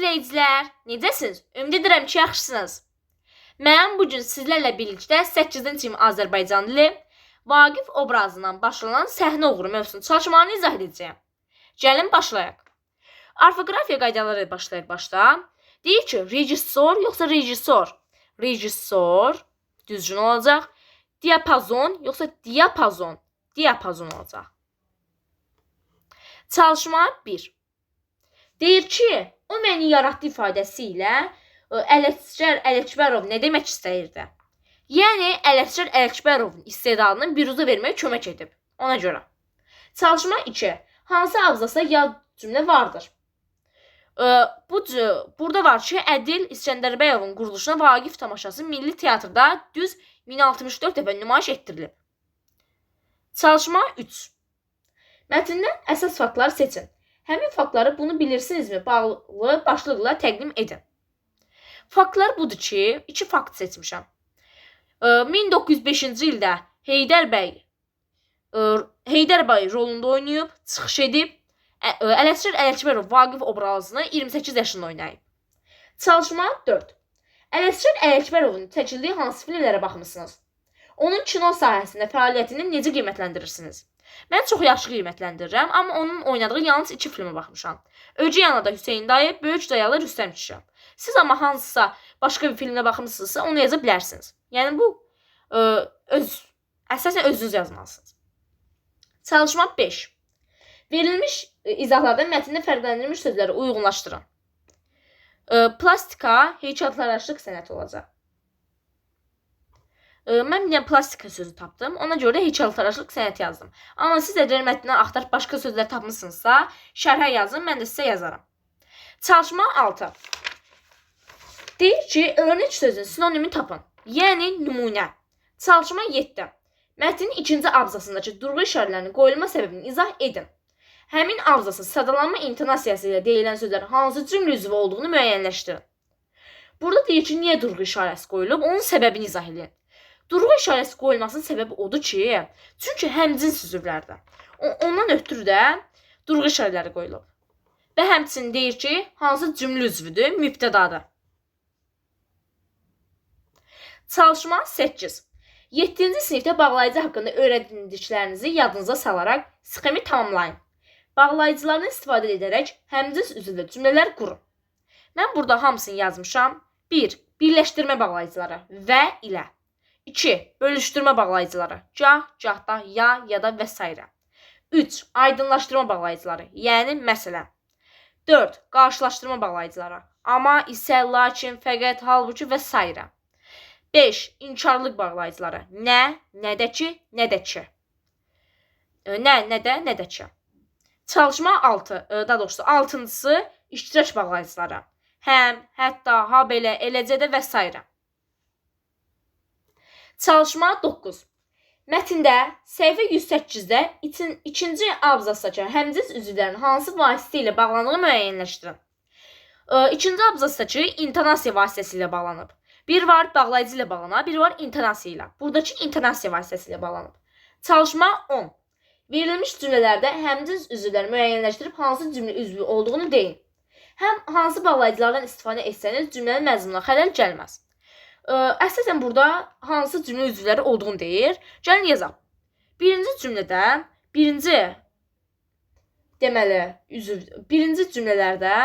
izləyicilər, necəsiniz? Ümid edirəm ki, yaxşısınız. Mən bugün sizlərlə birlikdə 8-ci sinif Azərbaycan dili Vaqif obrazından başlanan səhnə uğuru mövzusunu çalışmalarını izah edəcəyəm. Gəlin başlayaq. Orfoqrafiya qaydaları başlayaq başda. Deyir ki, rejissor yoxsa rejissor? Rejissor düzgün olacaq. Diapazon yoxsa diapazon? Diapazon olacaq. Çalışma 1. Deyir ki, o məni yaratdı ifadəsi ilə Ələsgər Ələkbərov nə demək istəyirdi? Yəni, Ələsgər Ələkbərovun istedadını büruzə verməyə kömək edib. Ona görə. Çalışma 2. Hansı abzasda yad cümlə vardır? Burada var ki, Ədil İskəndərbəyovun quruluşuna Vaqif tamaşası Milli Teatrda düz 1064 dəfə nümayiş etdirilib. Çalışma 3. Mətndən əsas faktları seçin. Həmin faktları bunu bilirsinizmi bağlı başlıqla təqdim edin. Faktlar budur ki, 2 fakt seçmişəm. 1905-ci ildə Heydər bəy rolunda oynayıb, çıxış edib, Ələsgər Ələkbərov Vaqif obrazını 28 yaşında oynayıb. Çalışma 4. Ələsgər Ələkbərovun çəkildiyi hansı filmlərə baxmısınız? Onun kino sahəsində fəaliyyətini necə qiymətləndirirsiniz? Mən çox yaxşı qiymətləndirirəm, amma onun oynadığı yalnız 2 filmə baxmışam. Öcü yanada Hüseyin dayı, Böyük dayalı Rüstəm kişi. Siz amma hansısa başqa bir filmə baxmısınızsa onu yaza bilərsiniz. Yəni bu əsasən özünüz yazmalısınız. Çalışma 5. Verilmiş izahlardan mətndə fərqləndirilmiş sözləri uyğunlaşdırın. Plastika heykəltaraşlıq sənəti olacaq. Mən bir plastika sözü tapdım. Ona görə də heykəltaraşlıq sənəti yazdım. Amma siz əgər mətndən axtarıb başqa sözlər tapmışsınızsa, şərhə yazın, mən də sizə yazaram. Çalışma 6. Deyir ki, örnək sözün sinonimi tapın. Yəni, nümunə. Çalışma 7. Mətnin ikinci abzasındakı durğu işarələrinin qoyulma səbəbini izah edin. Həmin abzasın sadalanma intonasiyası ilə deyilən sözlərin hansı cümlə üzvü olduğunu müəyyənləşdirin. Burada deyir ki, niyə durğu işarəsi qoyulub, onun səbəbini izah edin. Durğu işarəsi qoyulmasının səbəbi odur ki, çünki həmcins üzvlərdə. Ondan ötürü də durğu işarələri qoyulub. Və həmçinin deyir ki, hansı cümlə üzvüdür? Mübtədadır. Çalışma 8. 7-ci sinifdə bağlayıcı haqqında öyrəndiklərinizi yadınıza salaraq sxemi tamamlayın. Bağlayıcılarını istifadə edərək həmcins üzvlü cümlələr qurun. Mən burada hamısını yazmışam. 1. Birləşdirmə bağlayıcıları və ilə. 2. Bölüşdürmə bağlayıcıları. Gah, gahda, ya da və s. 3. Aydınlaşdırma bağlayıcıları. Yəni, məsələn. 4. Qarşılaşdırma bağlayıcıları. Amma, isə, lakin, fəqət, halbuki və s. 5. İnkarlıq bağlayıcıları. Nə, nədə ki, nədə ki. Nə, nədə, nədə ki. Çalışma 6. Daha doğrusu 6-cısı iştirak bağlayıcıları. Həm, hətta, ha belə, eləcə də və s. Çalışma 9. Mətndə səhifə 108-də ikinci abzasdakı həmcins üzvlərin hansı vasitə ilə bağlandığı müəyyənləşdirin. İkinci abzasdakı intonasiya vasitəsilə bağlanıb. Bir var bağlayıcı ilə bağlanıb, bir var intonasiya ilə. Buradakı intonasiya vasitəsilə bağlanıb. Çalışma 10. Verilmiş cümlələrdə həmcins üzvləri müəyyənləşdirib hansı cümlə üzvü olduğunu deyin. Həm hansı bağlayıcılardan istifadə etsəniz cümlənin məzmununa xələl gəlməz. Əsasən burada hansı cümlə üzvləri olduğunu deyir. Gəlin yazaq. Birinci cümlədə, birinci cümlələrdə,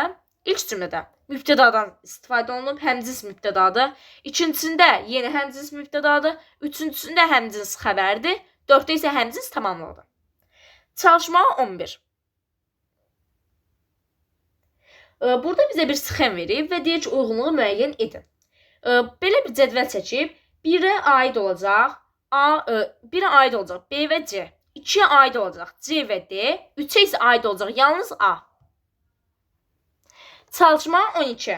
ilk cümlədə mübtədadan istifadə olunub, həmcins mübtədadır. İkincisində yeni həmcins mübtədadır. Üçüncüsündə həmcins xəbərdir. 4-də isə həmcins tamamlıqdır. Çalışma 11. Burada bizə bir sxem verib və deyir ki, uyğunluğu müəyyən edin. Belə bir cədvəl çəkib, 1-ə aid olacaq B və C, 2-yə aid olacaq C və D, 3-ə isə aid olacaq yalnız A. Çalışma 12.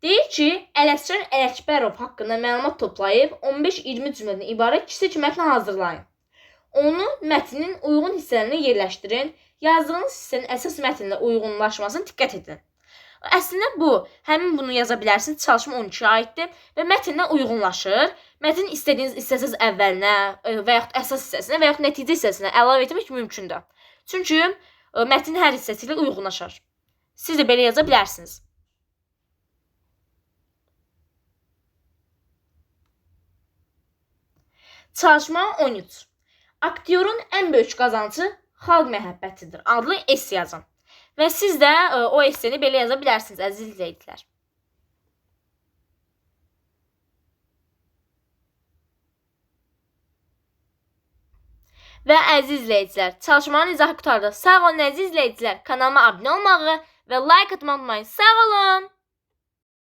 Deyir ki, Ələsgər Ələkbərov haqqında məlumat toplayıb 15-20 cümlədən ibarət kiçik mətn hazırlayın. Onu mətnin uyğun hissələrinə yerləşdirin, yazdığınız hissənin əsas mətnlə uyğunlaşmasına diqqət edin. Əslində həmin bunu yaza bilərsiniz, çalışma 12-yə aiddir və mətndən uyğunlaşır. Mətnin istədiyiniz hissəsiz əvvəlinə və yaxud əsas hissəsinə və yaxud nəticə hissəsinə əlavə etmək mümkündür. Çünki mətnin hər hissəsi ilə uyğunlaşır. Siz də belə yaza bilərsiniz. Çalışma 13. Aktyorun ən böyük qazancı xalq məhəbbətidir adlı ess yazın. Və siz də o esseni belə yaza bilərsiniz, əziz izləyicilər. Və əziz izləyicilər, çalışmanın izahı qurtardı. Sağ olun əziz izləyicilər, kanalıma abunə olmağı və like atmağı unutmayın. Sağ olun.